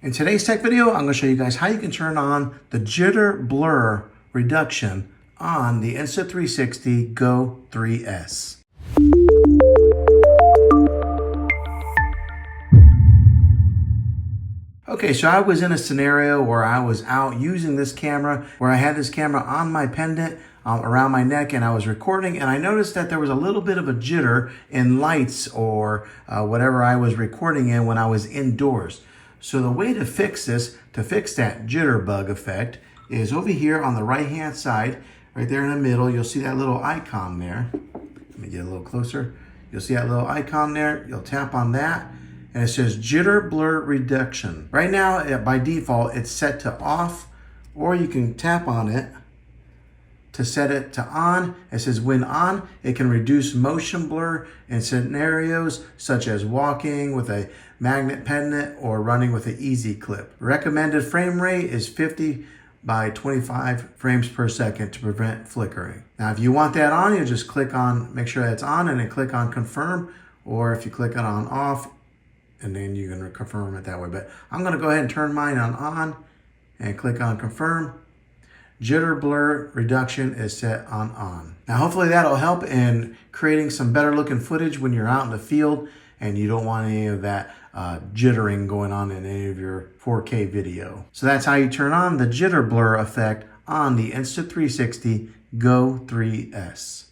In today's tech video, I'm going to show you guys how you can turn on the jitter blur reduction on the Insta360 GO 3S. Okay, so I was in a scenario where I was out using this camera, where I had this camera on my pendant around my neck, and I was recording, and I noticed that there was a little bit of a jitter in lights or whatever I was recording in when I was indoors. So the way to fix this, to fix that jitter bug effect, is over here on the right hand side, right there in the middle, you'll see that little icon there. Let me get a little closer. You'll see that little icon there. You'll tap on that, and it says jitter blur reduction. Right now, by default, it's set to off, or you can tap on it to set it to on. It says when on, it can reduce motion blur in scenarios such as walking with a magnet pendant or running with an easy clip. Recommended frame rate is 50 by 25 frames per second to prevent flickering. Now, if you want that on, you just click on, make sure that's on, and then click on confirm, or if you click it on off, and then you can confirm it that way. But I'm gonna go ahead and turn mine on and click on confirm. Jitter blur reduction is set on. Now, hopefully that'll help in creating some better looking footage when you're out in the field and you don't want any of that jittering going on in any of your 4K video. So that's how you turn on the jitter blur effect on the Insta360 GO 3S.